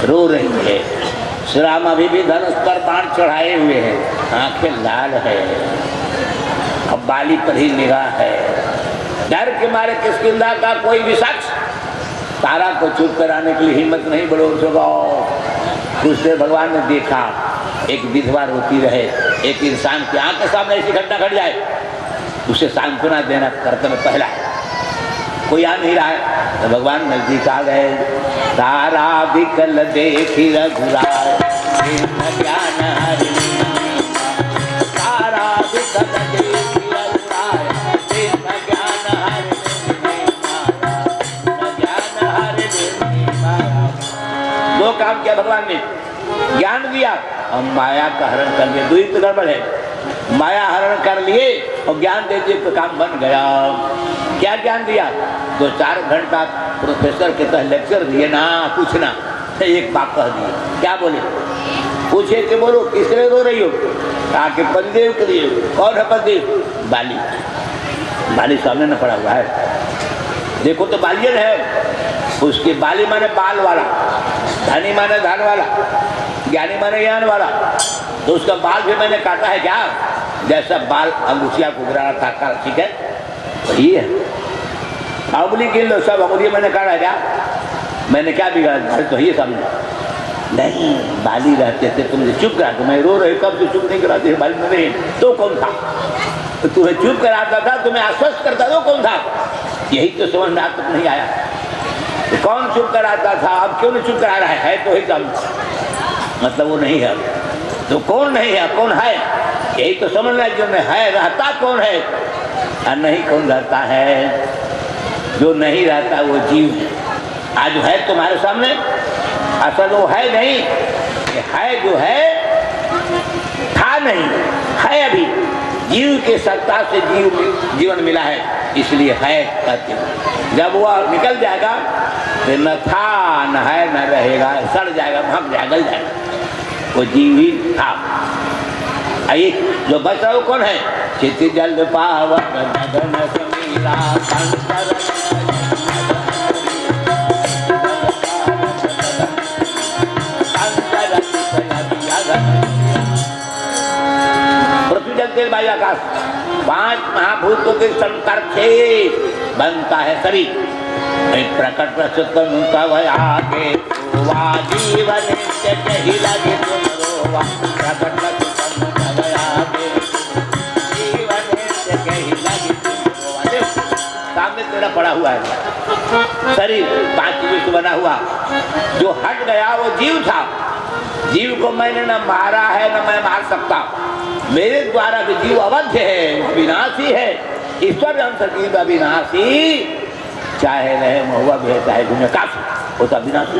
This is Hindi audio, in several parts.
रो रही है। श्री राम अभी भी धनुष पर बाण चढ़ाए हुए हैं, आंखें लाल है, अब बाली पर ही निगाह है। डर के मारे किष्किंधा का कोई भी शख्स तारा को चुप कराने के लिए हिम्मत नहीं बढ़ो सका। कुछ देर भगवान ने देखा, एक विधवा रोती रहे, एक इंसान की आंख के सामने ऐसी घटना घट जाए, उसे सांत्वना देना कर्तव्य पहला है। कोई आ नहीं रहा है तो भगवान नजदीक आ गए। तारा विकल देखी रघुराय, ज्ञान हरिणी। तारा विकल देखी रघुराय, ज्ञान हरिणी। ज्ञान हरिणी माया। दो काम किया भगवान ने, ज्ञान दिया और माया का हरण कर लिया। दुई तो गड़बड़ है, माया हरण कर लिए और ज्ञान दे दिए तो काम बन गया। क्या ज्ञान दिया? 2-4 घंटा प्रोफेसर के तहत लेक्चर दिए ना, पूछना एक बात कह दिए। क्या बोले? पूछे कि बोलो किस लिए रो रही हो? कहा कि पतिदेव के लिए। कौन है पतिदेव? बाली। बाली सामने न पड़ा हुआ है, देखो तो बालियन है। उसके बाली माने बाल वाला, धनी माने धन वाला, ज्ञानी माने ज्ञान वाला। तो उसका बाल भी मैंने काटा है क्या? जैसा बाल अंगूठिया को गिरा था, ठीक है, तो ये है अंगुली गिन लो, सब अंगुलियां मैंने काटा है क्या? मैंने क्या बिगाड़ा? तो ये समझ नहीं, बाली रहते थे, तुमने चुप करा दो। मैं रो रही कब से चुप नहीं कराते बाली में नहीं। तो कौन था? तो तुम्हें चुप कराता था, तुम्हें आश्वस्त करता था, कौन था? यही तो समझ में आज तक नहीं आया। तो कौन चुप कराता था? अब क्यों नहीं चुप करा रहा है? तो ही काम, मतलब वो नहीं है। तो कौन नहीं है, कौन है? यही तो समझना है। जो है रहता कौन है और नहीं कौन रहता है? जो नहीं रहता वो जीव है। आज है तुम्हारे सामने, असल वो है नहीं, ये है जो है था नहीं, है अभी। जीव के सत्ता से जीवन मिला है, इसलिए है कहते हैं। जब वह निकल जाएगा तो न था न है न रहेगा, सड़ जाएगा, भग जाएगा, गल जाएगा। वो जीव ही था। आइए, जो बच रहा वो कौन है? चित जल पावन गगन समीरा शंकर। पृथ्वी जल तेल वायु आकाश, 5 महाभूतों के संकर से बनता है शरीर। प्रकट प्रस्तुत आगे जीवन ही लगे तुम रोवा। प्रकट प्रस्तुत आगे जीवन ही लगे तुम रोवा। सामने तेरा पड़ा हुआ है शरीर, 5 चीजों से बना हुआ। जो हट गया वो जीव था। जीव को मैंने न मारा है न मैं मार सकता। मेरे द्वारा जो जीव अवध्य है, अविनाशी है। ईश्वर अंश जीव अविनाशी, चाहे रहे महुआ भी है, चाहे घूमे काफी, वो तो अविनाशी।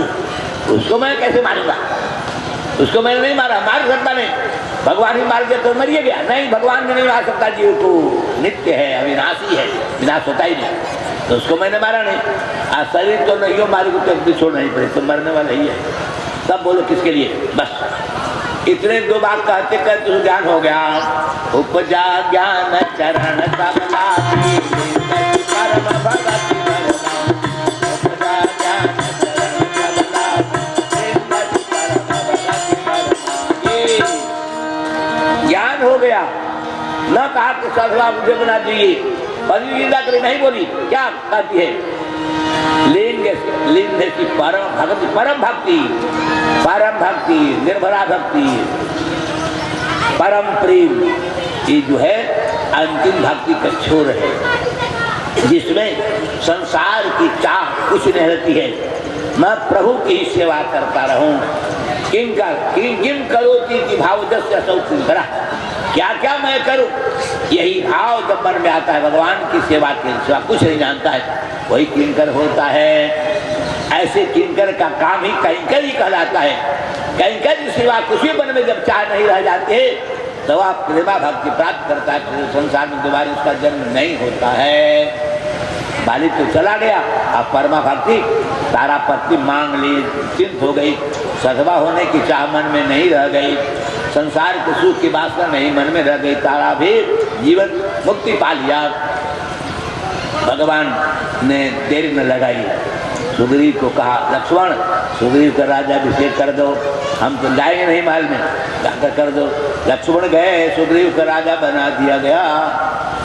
उसको मैं कैसे मारूंगा? उसको मैंने नहीं मारा, मार सकता नहीं। भगवान ही मार दिया तो मरिए गया? नहीं, भगवान भी नहीं मार सकता जीव को। नित्य है, अविनाशी है, विनाश होता ही नहीं। तो उसको मैंने मारा नहीं। आज शरीर तो नहीं हो, मारे को तो छोड़ना ही पड़े, तो मरने वाला ही है। तब बोलो किसके लिए? बस इतने 2 बात कहते कहते ज्ञान हो गया। उपजा ज्ञान चरण कमला, परम भगति ज्ञान हो गया। न कहा कि साधवा मुझे बना दीजिए, पवित्रता करी नहीं बोली। क्या कहती है? लिंग की परम भक्ति, परम भक्ति, परम भक्ति, निर्भरा भक्ति, परम प्रेम, ये जो है अंतिम भक्ति का छोर है, जिसमें संसार की चाह कुछ नहीं रहती है। मैं प्रभु की ही सेवा करता रहूं। किम करो कि भाव दस्य सौरा, क्या क्या मैं करूं, यही भाव जब मन में आता है भगवान की सेवा के सिवा कुछ नहीं जानता है, वही किंकर होता है। ऐसे किंकर का काम ही कैंकर ही कहलाता है। कैंकर की सेवा कुछ भी मन में जब चाह नहीं रह जाती है तो वह प्रेमा भक्ति प्राप्त करता है। संसार में दोबारा उसका जन्म नहीं होता है। बाली तो चला गया, अब परमा भक्ति तारा पत्नी मांग ली, चिंत हो गई, सधवा होने की चाह मन में नहीं रह गई, संसार के सुख की वासना नहीं मन में रह गई, तारा भी जीवन मुक्ति पा लिया। भगवान ने देर न लगाई, सुग्रीव को कहा, लक्ष्मण सुग्रीव का राजा अभिषेक कर दो, हम तो जाएंगे नहीं महल में, जाकर कर दो। लक्ष्मण गए, सुग्रीव का राजा बना दिया गया,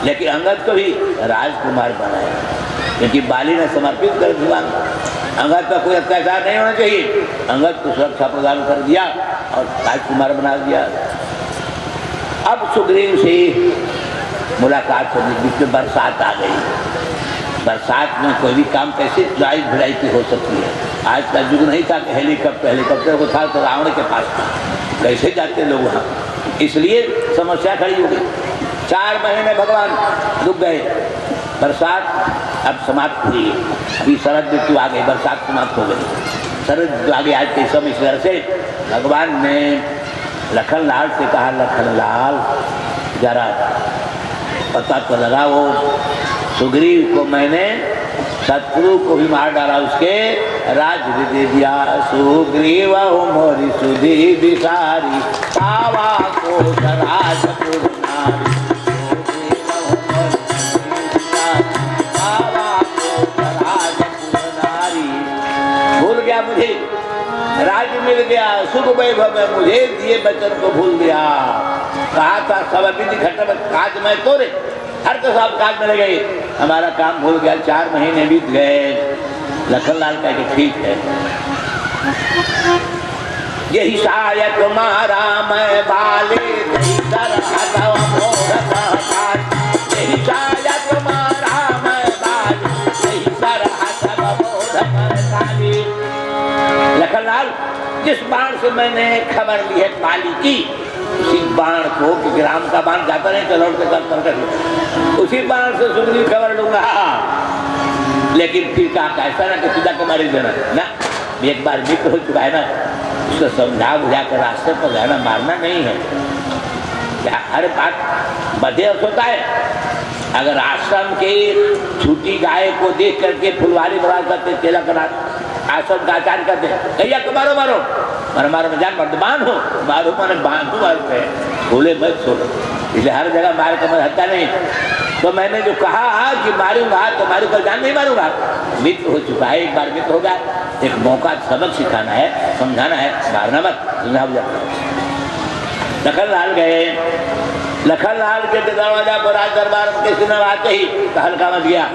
लेकिन अंगद को भी राजकुमार बनाया, क्योंकि बाली ने समर्पित कर दिया। अंगद का कोई अत्याचार नहीं होना चाहिए, अंगद को सुरक्षा प्रदान कर दिया और राजकुमार बना दिया। अब सुग्रीव से मुलाकात होने बीच में बरसात आ गई। बरसात में कोई भी काम कैसे ड्राई भिड़ाई की हो सकती है। आज का युग नहीं था कि हेलीकॉप्टर को था तो रावण के पास था, कैसे जाते लोग वहाँ, इसलिए समस्या खड़ी हो गई। 4 महीने भगवान रुक गए, बरसात अब समाप्त हुई, अभी शरद ऋतु आ गई, बरसात समाप्त हो गई, शरद ऋतु आ गई। आज के समय इस तरह से भगवान ने लखनलाल से कहा, लखनलाल जरा पता तो लगाओ, सुग्रीव को मैंने शत्रु को भी मार डाला, उसके राज्य दे दिया। सुग्रीव मोरी सुधी बिसारी पावा को राजपुर नारी, भूल गया मुझे, राज्य मिल गया, सुख वैभव में मुझे दिए वचन को भूल गया। कहा था सब विधि घटना काज में तोरे, हर तो सब काज में गए, हमारा काम भूल गया। 4 महीने बीत गए। लखनलाल कहे कि ठीक है, यही शायद तुम्हारा मैं बाले यही शायद तुम्हारा मैं बाले यही लखनलाल, जिस बाण से मैंने खबर ली है बाली की, उसी बाण को, कि राम का बाण जाता नहीं तो लौट के कर, उसी बाण से सुग्रीव खबर लूंगा। लेकिन फिर कहा ऐसा ना कि सीधा के मारी देना ना, एक बार मित्र हो चुका है ना, उसको समझा बुझा कर रास्ते पर रहना, मारना नहीं है। क्या हर बात बधे होता है। अगर आश्रम के छूटी गाय को देख करके फुलवारी बना करते, तेला करा आश्रम का आचार्य करते, भैया तो मारो मारो मारो मारो में जान मर्दबान हो, मारो मारे बांधो मारते हैं, भूले मत छोड़ो। इसलिए हर जगह मार का मत हत्या नहीं। तो मैंने जो कहा कि मारूंगा तो मारूंगा, जान नहीं मारूंगा, मित्र हो चुका है, एक बार मित्र हो गया, एक मौका सबक सिखाना है, समझाना है, मारना मत, समझा जाता। लखनलाल गए, लखनलाल के दरवाजा पर राज दरबार के सुना आते ही हल्का मच गया।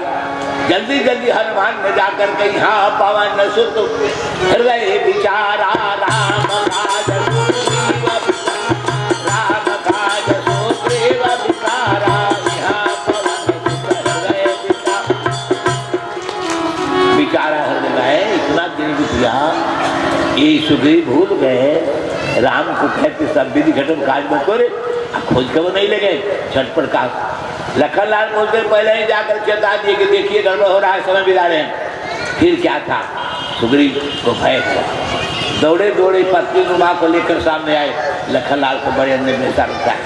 जल्दी जल्दी हनुमान ने जाकर के यहाँ पवन सुत हृदय विचारा राम काज सुग्रीव विचारा, यहाँ पवन सुत हृदय विचारा हृदय। इतना दिन बीत गया, ये सुग्रीव भूल गए राम को कहते सब विधि घटन काज मत करे, खोज खबर नहीं लगे झटपट का। लखनलाल खोज कर पहले ही जाकर चेता दिए कि देखिए गड़बड़ हो रहा है, समय बिता रहे हैं। फिर क्या था, सुग्रीव को भय था, दौड़े दौड़े पत्नी नुमा को लेकर सामने आए। लखनलाल को बड़े अंदर में ऐसा लगता है,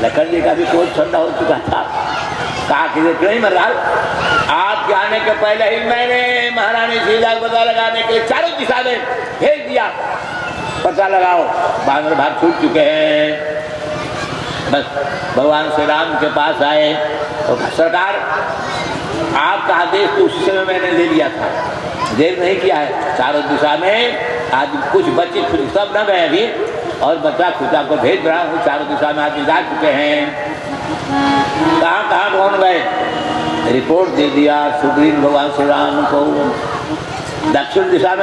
लखन जी का भी क्रोध ठंडा हो चुका था। कहा कि क्यों नहीं महाराज, आपके आने के पहले ही मैंने महारानी सीता को पता लगाने के लिए चारों दिशा में भेज दिया, पता लगाओ बानर भाग छूट चुके हैं। बस भगवान श्री राम के पास आए और सरकार आपका आदेश तो उसी समय मैंने ले लिया था, देर नहीं किया है, चारों दिशा में आज कुछ बच्चे खुद सब न गए अभी, और बच्चा खुदा को भेज रहा हूँ, चारों दिशा में आदमी जा चुके हैं। कहाँ कहाँ कौन गए, रिपोर्ट दे दिया सुग्रीव भगवान श्री राम को। दक्षिण दिशा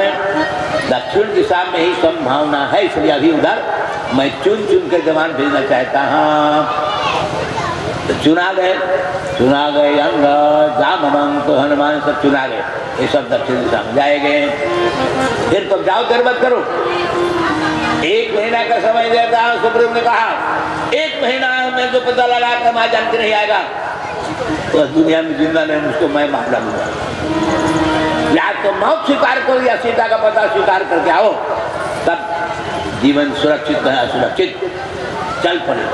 में ही संभावना है, इसलिए अभी उधर मैं चुन चुन कर जवान भेजना चाहता हूँ। तो चुना गए अंगद जामवंत हनुमान सब चुना गए, ये सब दक्षिण दिशा में जाएंगे। फिर तुम जाओ, देर मत करो, 1 महीना का समय देता हूँ। सुग्रीव ने कहा 1 महीना में जो पता लगा कर वहां जान के नहीं आएगा तो दुनिया में जिंदा नहीं, उसको मैं मार डालूंगा। या तो मौत स्वीकार करो या सीता का पता स्वीकार करके आओ, तब जीवन सुरक्षित है असुरक्षित। चल पड़े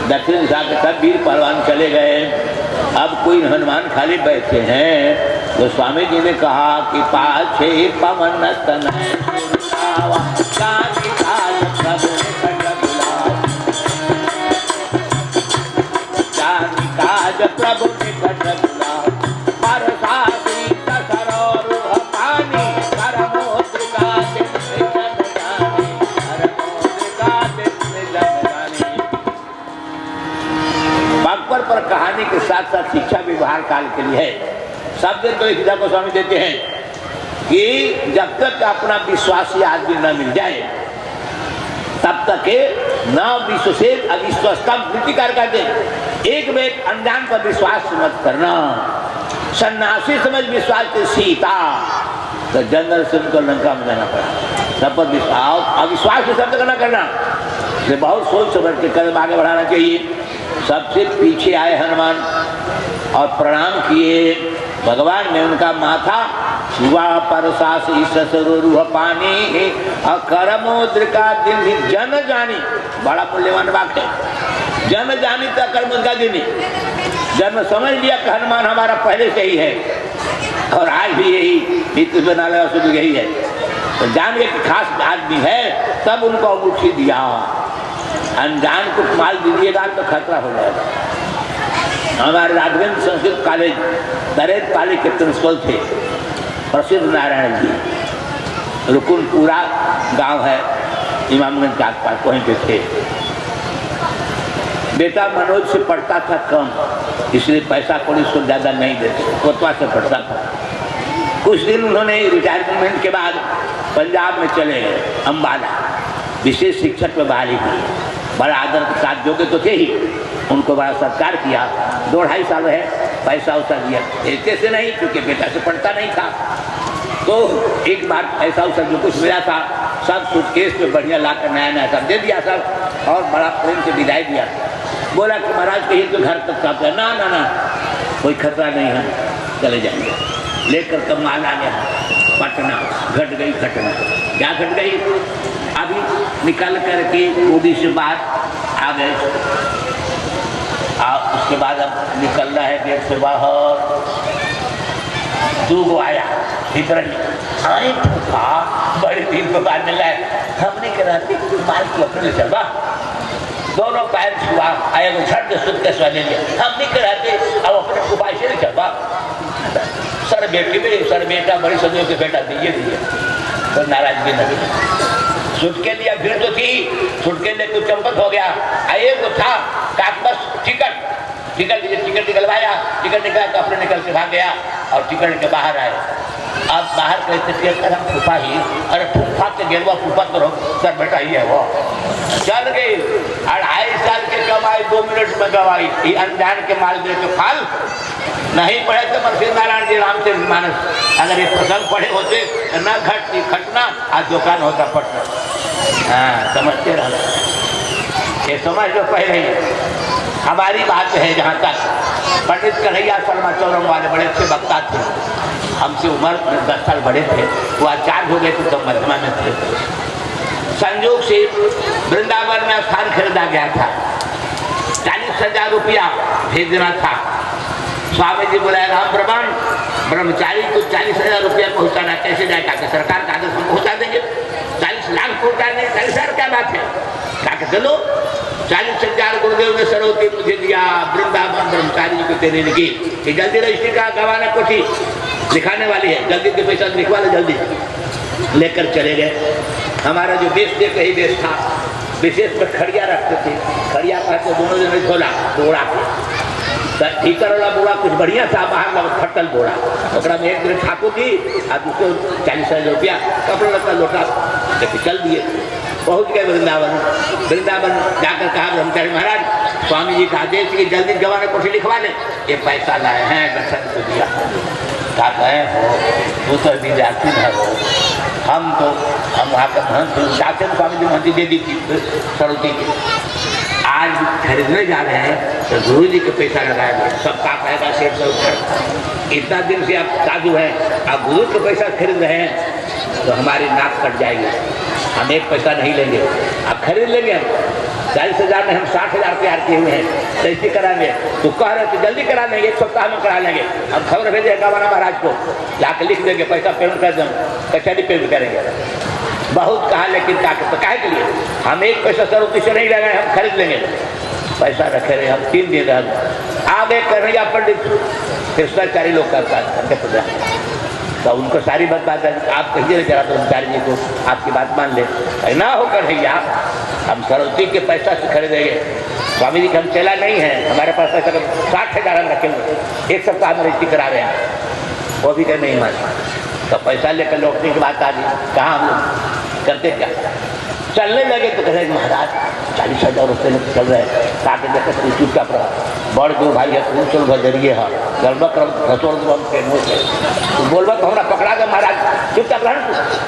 दक्षिण दिशा के सब वीर पहलवान चले गए। अब कोई हनुमान खाली बैठे हैं, तो स्वामी जी ने कहा कि पाछे पवन तनय सुरतावा, कांति काज प्रभु निकट बुलावा, कांति काज प्रभु निकट बुलावा, परसा सीता सरोरुह पानी साथ साथ शिक्षा व्यवहार काल के लिए है। सब दिन तो एक को स्वामी देते हैं कि जब तक अपना विश्वासी आदमी न मिल जाए तब तक न विश्व से अविश्वासतम कृतिकार करते। एक बेट अनजान पर विश्वास मत करना, सन्यासी समझ विश्वास के सीता, तो जनरल से उनको लंका में जाना पड़ा। सब पर विश्वास अविश्वास के शब्द करना करना से बहुत सोच समझ के कदम आगे बढ़ाना चाहिए। सबसे पीछे आए हनुमान और प्रणाम किए। भगवान ने उनका माथा शिवा परसास रूह पानी अकर्मोद्रिका दिन जन जानी, बड़ा मूल्यवान बात है। जन जानी तो अकर्मोद्रिका दिन, जन्म समझ लिया कि हनुमान हमारा पहले से ही है और आज भी यही नीति बनाने वाला यही है, तो जान गए कि खास आदमी है, तब उनको अंगूठी दिया। अनजान को माल दीजिएगा तो खतरा हो जाएगा। हमारे राघवेंद्र संस्कृत कॉलेज दरेद पाली के प्रिंसिपल थे प्रसिद्ध नारायण जी, रुकुनपुरा गांव है इमामगंज के आसपास, वहीं पे थे। बेटा मनोज से पढ़ता था कम, इसलिए पैसा कौड़ी उसको ज़्यादा नहीं देते, कोतवा से पढ़ता था। कुछ दिन उन्होंने रिटायरमेंट के बाद पंजाब में चले गए, अम्बाला, विशेष शिक्षक में बहाली की। बड़ा आदर के साथ जोगे तो थे ही, उनको बड़ा सत्कार किया। 2-2.5 साल रहे, पैसा उसा दिया, ऐसे से नहीं क्योंकि बेटा से पढ़ता नहीं था। तो एक बार पैसा उसा जो कुछ मिला था सब सूटकेस में बढ़िया ला कर नया नया सब दे दिया सब, और बड़ा प्रेम से विदाई दिया। बोला कि महाराज कहिए तो घर तक साथ है। ना ना ना, कोई खतरा नहीं है, चले जाएंगे। लेकर कब माल आ गया पटना, घट गई घटना। क्या घट गई? अभी निकल करके मोदी से बाहर आ गए, उसके बाद अब निकलना है गेट से बाहर। 2 आया भीतर ही बड़े दिन के बाद मिला है। हमने कह रहा माल को अपने चलवा, दोनों पैर छुआ आया वो झट सुध के स्वाद लिया। हम नहीं कह रहे अब अपने उपाय से नहीं चलवा। सर बेटी में सर बेटा बड़ी सदियों के बेटा दिए तो नाराजगी नहीं। छुटके लिया फिर तो थी, छुटके ले तो चंपत हो गया। आए तो था बस टिकट निकलवाया, टिकट निकाल तो अपने निकल के भाग गया और टिकट के बाहर आए। अब बाहर कहते थे फूफा ही, अरे फूफा के गेलवा फूफा करो, सर बेटा ही है वो। चल गई 2.5 साल के कमाई 2 मिनट में गवाई। ये अनजान के माल दे के फाल नहीं पढ़े तो मरसी नारायण जी रामचरित मानस अगर ये प्रसंग पढ़े होते न घटती घटना, आज दुकान होता पटना। हाँ समझते रह, ये समझ लो पहले ही। हमारी बात है जहाँ तक पंडित कन्हैया शर्मा चौरंग वाले बड़े अच्छे वक्ता थे, हमसे उम्र में 10 साल बड़े थे, वो आचार्य हो गए थे तो मध्यमा में थे। संयोग से वृंदावन में स्थान खरीदा गया था, 40,000 रुपया भेजना था। स्वामी जी बोला राम प्रमाण ब्रह्मचारी को 40,000 रुपया पहुँचाना कैसे जाएगा? कि सरकार का आदेश हम पहुँचा देंगे। 40 लाख पहुँचा देंगे, 40,000 क्या बात है? कहा चलो 40,000 गुरुदेव ने सरस्वती मुझे दिया, वृंदावन ब्रह्मचारी जी को देने लगी कि जल्दी रजिस्ट्री का गवाना कोठी दिखाने वाली है, जल्दी के पैसा लिखवा लो जल्दी। लेकर चले गए। हमारा जो बेस थे कहीं बेस था, विशेष में खड़िया रखते थे, खड़िया कहते दोनों दिन खोला बोड़ा भीतर वाला बोड़ा कुछ बढ़िया था, बाहर लगा फटल बोड़ा, ओकरा में एक दिन ठाकुर जी और दूसरे 40,000 रुपया कपड़ा लता लोटा लेके चल दिए। पहुँच गए वृंदावन जाकर कहा ब्रह्मचारी महाराज स्वामी जी का आदेश कि जल्दी गवाना कोठी लिखवा लें, ये पैसा लाए हैं दर्शन को दिया। कहा गए हो वो तो विद्यार्थी है वो, हम वहाँ का महंत शासन स्वामी जी महंती दे दी थी सरस्वती की। आज खरीदने जा रहे हैं तो गुरु जी के पैसा लगाया गया, सबका कहेगा 150 इतना दिन से आप साधु हैं, आप गुरु के पैसा खरीद रहे हैं तो हमारी नाक कट जाएगी। हम 1 पैसा नहीं लेंगे, आप खरीद लेंगे। हम 40,000 में हम 60,000 तैयार किए हुए हैं, कैसे कराएंगे? तो कह रहे थे जल्दी करा लेंगे, 1 सप्ताह में करा लेंगे। हम खबर भेजे गवाना महाराज को, जाकर लिख देंगे, पैसा पेमेंट कर देंगे, कचहरी पेमेंट करेंगे। बहुत कहा लेकिन काहे के लिए? हम 1 पैसा सरस्वती से नहीं लगाए, हम खरीद लेंगे। पैसा रखे रहे, हम 3 दिन रह आगे कन्हैया पंडित कृष्णाचार्य लोग का करते तो उनको सारी बात आप कहिए जरा ब्रह्मचारी जी को, आपकी बात मान ले। ना हो कन्हैया हम सरस्वती के पैसा से खरीदेंगे, स्वामी जी का हम चेला नहीं है, हमारे पास ऐसा 60,000 हम रखे हुए, एक सप्ताह में रजिस्ट्री करा रहे हैं, वो भी कहीं नहीं माना। तो पैसा लेकर लौटने की बात आ गई, कहाँ हम लोग करते क्या, चलने लगे तो कहे महाराज 40,000 रुपये लोग चल रहे हैं, काटे देकर चुपचाप रहा, बड़ दो भाई है तुम चल जरिए हाँ गड़बड़ क्रम खसोड़ दो हम ट्रेन से बोलबा तो हमारा पकड़ा गया महाराज चुपचाप रह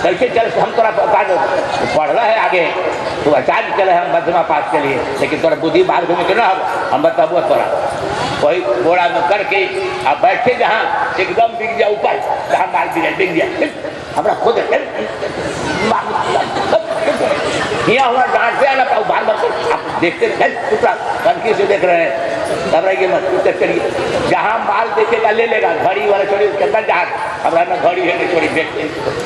कैसे चल हम तोरा पकड़ा दो पढ़ रहा है आगे तो आचार्य चले हम मध्यमा पास के लिए, लेकिन तोरा बुद्धि बाहर घूमे के ना हम बताबो तोरा वही बोरा में करके अब बैठे जहाँ एकदम बिक गया ऊपर जहाँ माल बिक गया हमारा खुद यहाँ हुआ डांटते आना पाओ बार बार आप देखते टुकड़ा कनकी से देख रहे हैं तब रहिए मत करिए जहाँ माल देखेगा ले लेगा घड़ी वाला छोड़ी उसके अंदर जहाँ हमारा ना घड़ी है नहीं छोड़ी देखते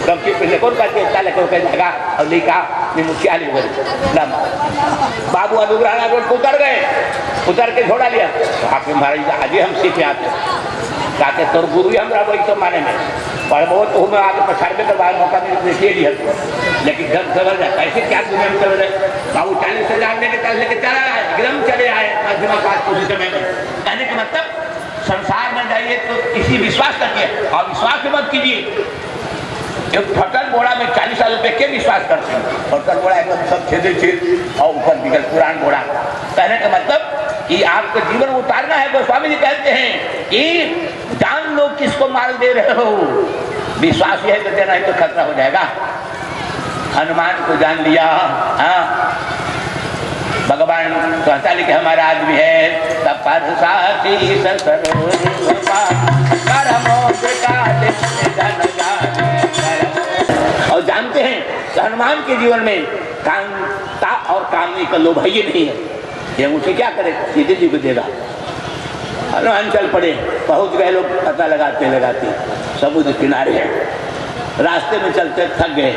कमकी पे लेकर कहते लेकर कह जाएगा और लिखा नहीं मुखिया नहीं बोले ना बाबू अनुग्रह रोड को उतर गए उतर के छोड़ा लिया तो आपके महाराज आज हम सीखे आते कहते तोर गुरु ही हमारा वही तो माने में पर बहुत तो हमें आगे पछाड़ने के बाद मौका मिले दिया लेकिन घर समझ जाए कैसे क्या दुनिया में चल रहे बाबू 40,000 लेके चला आए एकदम चले आए मध्यमा पास उसी समय में कहने का मतलब संसार में जाइए तो किसी विश्वास रखिए और विश्वास मत कीजिए। एक फटल बोड़ा में 40,000 रुपये के विश्वास करते हैं फटल बोड़ा एकदम सब छेद और ऊपर बिगल पुरान बोड़ा कहने का मतलब कि आपको जीवन उतारना है। गोस्वामी जी कहते हैं कि जान लो किसको माल दे रहे हो, विश्वास है तो देना ही तो खतरा हो जाएगा। हनुमान को जान लिया हाँ भगवान कहता लिखे हमारा आदमी है तब पर साथी और जानते हैं कि हनुमान के जीवन में कामता और कामनी का लोभ ही नहीं है, ये मुझे क्या करे सीधे जी को देगा। हनुमान चल पड़े पहुंच गए लोग पता लगाते समुद्र किनारे है रास्ते में चलते थक गए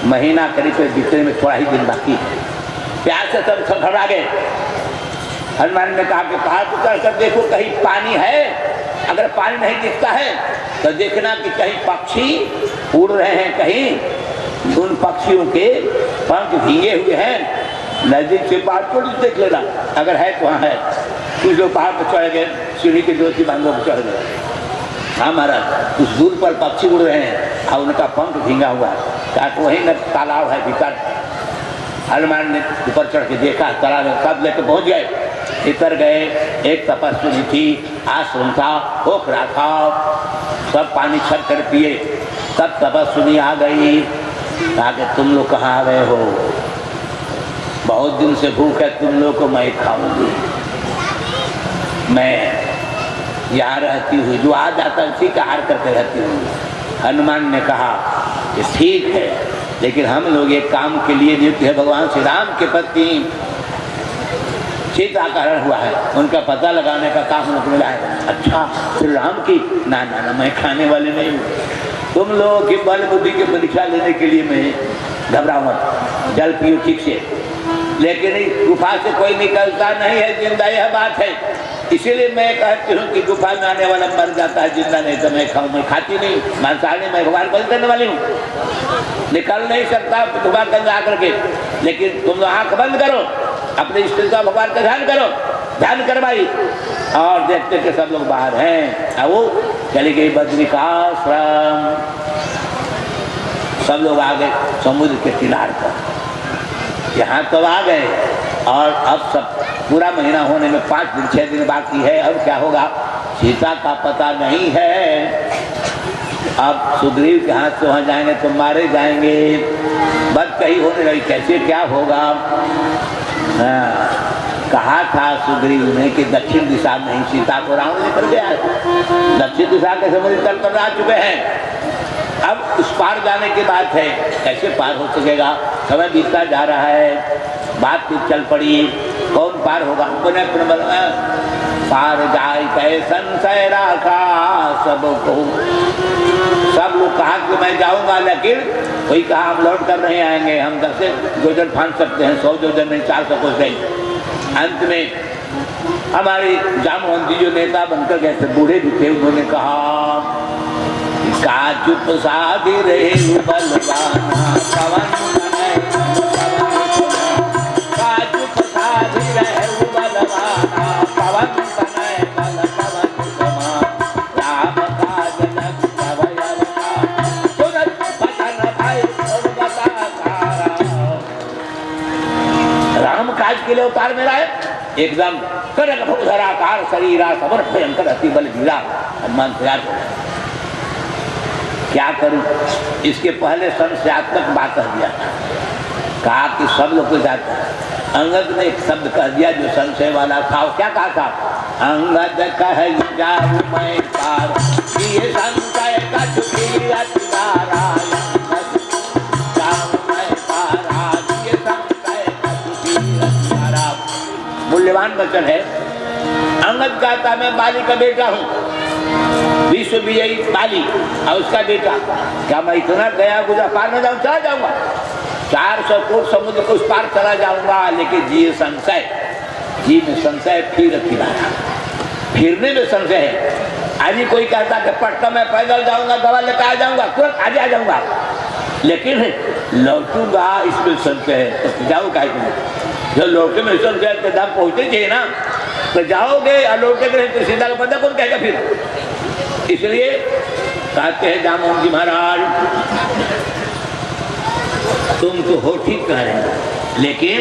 महीना करीब बीतने में थोड़ा ही दिन बाकी है प्यार से सब घबरा गए। हनुमान ने कहा कि पहाड़ को चढ़ कर देखो कहीं पानी है, अगर पानी नहीं दिखता है तो देखना कि कहीं पक्षी उड़ रहे हैं, कहीं उन पक्षियों के पंख भींगे हुए हैं नजदीक से पहाड़ को देख लेना, अगर है तो वहाँ है। कुछ लोग पहाड़ पर चढ़ गए सीढ़ी के ज्योति बांधों पर चढ़ गए, हाँ महाराज कुछ दूर पर पक्षी उड़ रहे हैं और उनका पंख भींगा हुआ है, कहा वहीं न तालाब है भीतर। हनुमान ने ऊपर चढ़ के देखा तालाब में सब लेकर पहुँच गए। इतर गए एक तपस्वी थी आश्रम था भूख रहा था सब पानी छट कर पिए तब तपस्वी आ गई कहा कि तुम लोग कहाँ आ गए हो, बहुत दिन से भूख है तुम लोग को मैं खाऊंगी, मैं यहाँ रहती हूँ जो आ जाता है उसी का आहार करके रहती हूँ। हनुमान ने कहा कि ठीक है लेकिन हम लोग एक काम के लिए नियुक्त है, भगवान श्री राम के पत्नी सीता का हरण हुआ है उनका पता लगाने का काम हमको मिला है। अच्छा श्री राम की ना ना ना मैं खाने वाले नहीं हूँ, तुम लोगों की बल बुद्धि की परीक्षा लेने के लिए मैं घबराओ मत, जल पियो ठीक से, लेकिन गुफा से कोई निकलता नहीं है जिंदा, यह बात है। इसीलिए मैं कहती हूँ कि गुफा में आने वाला मर जाता है, जिंदा नहीं तो मैं खाऊँ, मैं खाती नहीं मांसाहारी, मैं भगवान बंद करने वाली हूँ, निकल नहीं सकता गुफा के अंदर आकर के। लेकिन तुम लोग आँख बंद करो, अपने इष्ट का भगवान का ध्यान करो, ध्यान करवाई और देखते कि सब लोग बाहर हैं। अब वो चली गई बद्रिकाश्रम, सब लोग आ गए समुद्र के किनारे पर, यहाँ तो आ गए और अब सब पूरा महीना होने में 5 दिन 6 दिन बाकी है। अब क्या होगा सीता का पता नहीं है, अब सुग्रीव के हाथ से वहाँ जाएंगे तो मारे जाएंगे, बस कहीं होने लगी कैसे क्या होगा। हाँ, कहा था सुग्रीव ने कि दक्षिण दिशा में ही सीता को रावण लेकर गया है, दक्षिण दिशा के समुद्र तल पर आ चुके हैं, अब उस पार जाने की बात है, कैसे पार हो सकेगा। समय बीतता जा रहा है, बात चल पड़ी कौन पार होगा, पार जाए कै संशय राखा सबको, सब लोग कहा कि मैं जाऊंगा, लेकिन कोई कहा हम लौट कर नहीं आएंगे, हम 10 योजन फांद सकते हैं, 100 योजन नहीं 400 कुछ नहीं। अंत में हमारे जामोहन जी जो नेता बनकर गए थे, बूढ़े भी थे, उन्होंने कहा काजू प्रसादी रहे बलवाना पवन काजू प्रसादी रहे बलवाना के लिए अवतार मेरा है? एकदम करधराकार शरीरा सबर भयंकर अति बल धीरा। हनुमान तैयार हो गए। क्या करूं? इसके पहले संशयात्मक बात कह दिया, कहा कि सब लोग को जाता है। अंगद ने एक शब्द कह दिया जो संशय वाला था। क्या कहा था? अंगद कह जाऊं मैं पार, ये संशय का छुपीरत नारायण। मूल्यवान वचन है। अंगद कहता मैं बाली का बेटा हूँ, विश्व विजयी बाली और उसका बेटा। क्या मैं इतना गया गुजरा पार न जाऊँ? चला जाऊंगा, 400 कोट समुद्र को उस पार चला जाऊंगा। लेकिन जी संशय, जी में संशय फिर किनारा, फिरने में संशय है। आज ही कोई कहता कि पटना में पैदल जाऊंगा, दवा लेकर आ जाऊंगा, तुरंत आगे आ जाऊंगा, लेकिन लौटूंगा इसमें संशय है। तो जाऊँ काहे के लिए? जो लौटे में संशय के दाम पहुँचते चाहिए ना, तो जाओगे और लौटे के तो सीधा का पता कौन कहेगा फिर? इसलिए कहते हैं दामोदर जी महाराज, तुम तो हो ठीक कह रहे हो, लेकिन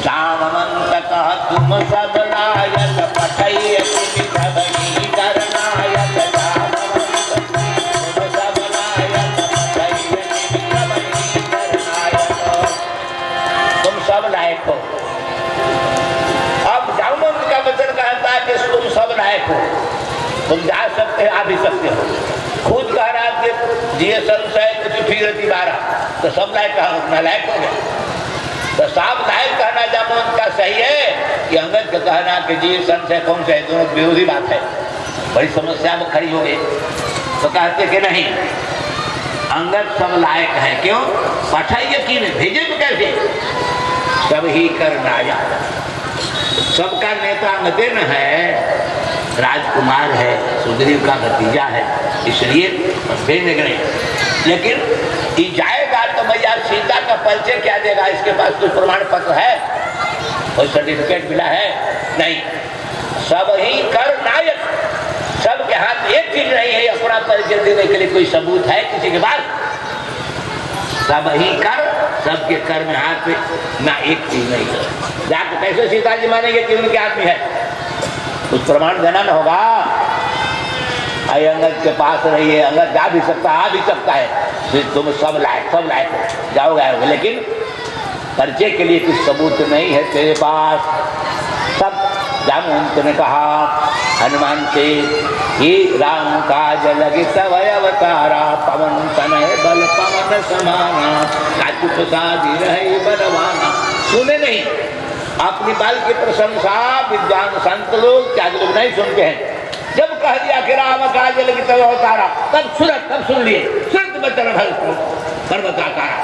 जामवंत कह तुम सब लायक पठैय करनायक। तुम सब लायक हो। अब जामवंत का वचन कहता है कि तुम सब लायक हो, तुम जा सकते हो, आ भी सकते हो। खुद कह रहा कि जिये संशय कुछ फिर बारा, तो सब लायक कहा, उतना लायक हो गया। तो सब लायक कहना जामवंत का सही है कि अंगद का कहना कि जिये संशय कौन सा है? दोनों विरोधी बात है। बड़ी समस्या में खड़ी हो गई। तो कहते कि नहीं, अंगद सब लायक है। क्यों? पठाइए कि नहीं, भेजे तो कैसे? सब ही करनाया, सबका नेता अंगदे न है, राजकुमार है, सुग्रीव का भतीजा है, इसलिए भेजने के नहीं। लेकिन ये जाएगा तो भैया सीता का परिचय क्या देगा? इसके पास कोई प्रमाण पत्र है, कोई सर्टिफिकेट मिला है? नहीं। सब ही कर नायक, सबके हाथ एक चीज नहीं है अपना परिचय देने के लिए कोई सबूत है किसी के पास? सब ही कर, सबके कर में हाथ में ना एक चीज नहीं है। जाकर कैसे सीता जी मानेंगे कि उनके आदमी है? कुछ प्रमाण देना न होगा। आई अंगद के पास रहिए, अंगद जा भी सकता है, आ भी सकता है, फिर तुम सब लायक हो, जाओगे आओगे, लेकिन परिचय के लिए कुछ सबूत नहीं है तेरे पास। सब जामवंत ने कहा हनुमान से, हे राम काज लगे सवय अवतारा, पवन तनय बल पवन समाना, काचु प्रसादी रहे बलवाना। सुने नहीं, अपनी बाल की प्रशंसा विद्वान संत लोग त्याग लोग नहीं सुनते हैं। जब कह दिया कि राम काज लगी तब अवतारा, तब सुन लिए, सुरत बचन पर्वताकारा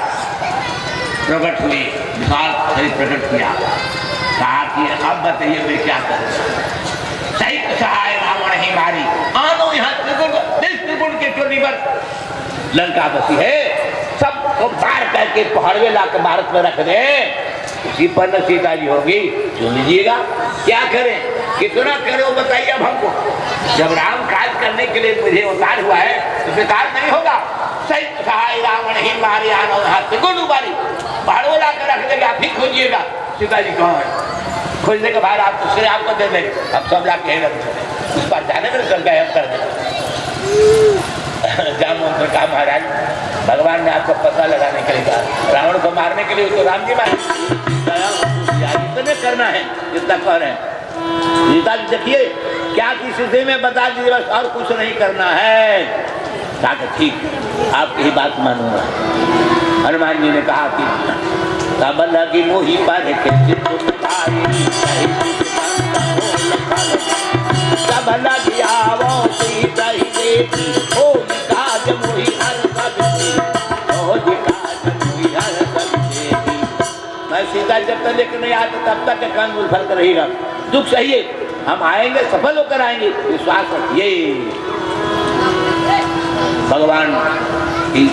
प्रकट हुए, विशाल शरीर प्रकट किया। कहा कि अब बताइए मैं क्या करूं? सही सहाय रावण ही मारी, आनो यहाँ त्रिगुण के चोरी पर लंका बसी है, सबको मार करके पहाड़वे लाकर भारत में रख दे, उसी पर न सीता जी होगी। चुन लीजिएगा, क्या करें, कितना करें वो बताइए अब हमको। जब राम काज करने के लिए मुझे अवतार हुआ है तो बेकार नहीं होगा। सही सहाय रावण ही मारी, आनो यहाँ त्रिगुण उबारी, पहाड़वे लाकर रख देगा, आप ही खोजिएगा सीता जी कहाँ है। खोजने के बाद आप दूसरे आपको दे देंगे, अब सब लाख यही रख देंगे, उस पर जाने में चल गए, हम कर देंगे। जामवंत ने कहा महाराज भगवान ने आपको पता लगाने के लिए कहा, रावण को मारने के लिए तो राम जी मारे, इतने करना है जितना कह रहे हैं। सीता जी देखिए क्या की स्थिति में बता दीजिए, बस और कुछ नहीं करना है। कहा ठीक, आपकी ही बात मानूंगा। हनुमान जी ने कहा कि तब लगी मोही पर तब लगी आवो सीता ही देखी, ओ काज मोही हर सब देखी। मैं सीता जब तक लेकर नहीं आता तब तक कान मुंह भर कर रहेगा। दुख सही है, हम आएंगे, सफल होकर आएंगे, विश्वास रखिए। भगवान की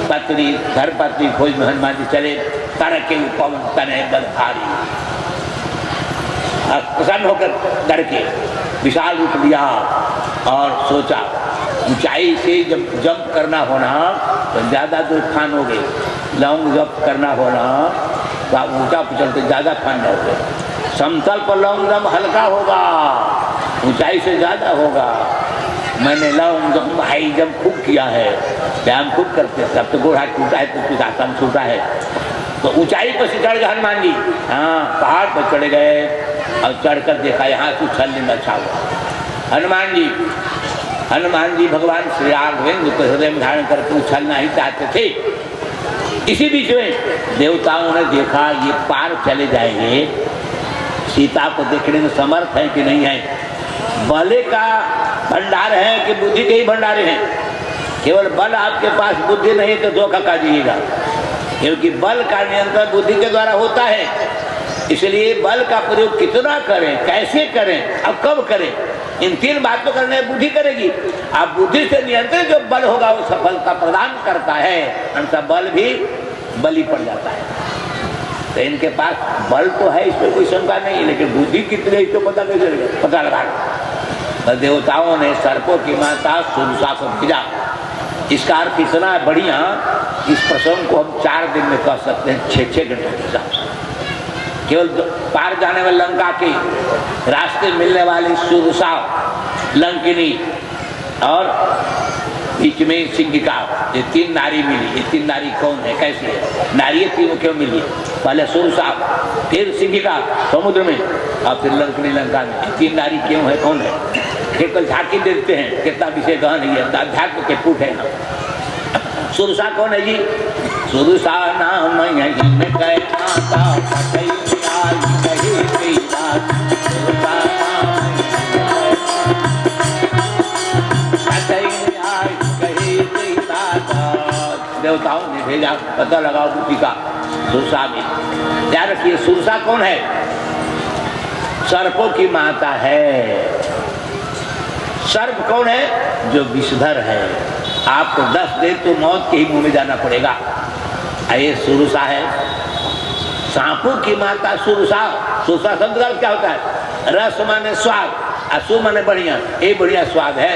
पत्नी धर्मपत्नी खोज में हनुमान जी चले, तरह के पवन तनय बल भारी, प्रसन्न होकर डर के विशाल रूप लिया और सोचा ऊंचाई से जब जंप करना होना तो ज़्यादा तूफान हो गए, लॉन्ग जंप करना होना तो आप ऊंचा पर चलते ज़्यादा फान जाओगे। समतल पर लॉन्ग जंप हल्का होगा, ऊंचाई से ज़्यादा होगा। मैंने लॉन्ग जंप हाई जंप खूब किया है, व्यायाम खूब करते हैं, तब तो गोड़ हाथ टूटा है, तो कुछ आसान छूटा है। तो ऊंचाई पर से चढ़ गए हनुमान जी, हाँ पहाड़ पर चढ़ गए और चढ़कर देखा यहाँ से उछलने में अच्छा हुआ। हनुमान जी भगवान श्री राघवेंद्र को हृदय में धारण करके उछलना ही चाहते थे। इसी बीच में देवताओं ने देखा ये पार चले जाएंगे, सीता को देखने में समर्थ है कि नहीं है, बल का भंडार है कि बुद्धि के ही भंडारे हैं। केवल बल आपके पास, बुद्धि नहीं तो धोखा खा जाइएगा, क्योंकि बल का नियंत्रण बुद्धि के द्वारा होता है। इसलिए बल का प्रयोग कितना करें, कैसे करें और कब करें, इन तीन बातों करने बुद्धि करेगी। आप बुद्धि से नियंत्रित जो बल होगा वो सफलता प्रदान करता है, अन्यथा बल भी बलि पड़ जाता है। तो इनके पास बल तो है, इसमें कोई शंका नहीं है, लेकिन बुद्धि कितनी है इसको पता लगा। तो देवताओं ने सर्पों की माता सुरसा को भेजा। इसका अर्थ इतना बढ़िया, इस प्रसंग को हम 4 दिन में कह सकते हैं, 6-6 घंटे के हिसाब से। केवल पार जाने वाले लंका के रास्ते मिलने वाली सुरसा, लंकिनी और बीच में सिंहिका, ये 3 नारी मिली। ये 3 नारी कौन है, कैसी है? नारी तीनों क्यों मिली? पहले सुरसा, फिर सिंहिका समुद्र में, और फिर लंकिनी लंका में। ये 3 नारी क्यों है, कौन है? केवल झांकी देते हैं, कितना विषय गहन है, अध्यात्म के पुट है। सुरसा कौन है जी? सुरसा नाम यही में कहे माता, देवताओं ने भेजा, पता लगाओ बुद्धि का। सुरसा में ध्यान रखिए, सुरसा कौन है? सर्पों की माता है। सर्प कौन है? जो विषधर है। आपको 10 दिन तो मौत के ही मुंह में जाना पड़ेगा। ये सुरसा है। सांपों की माता सुरसा। सुरसा शब्द का क्या होता है? रस माने स्वाद, असु माने बढ़िया। ये बढ़िया स्वाद है,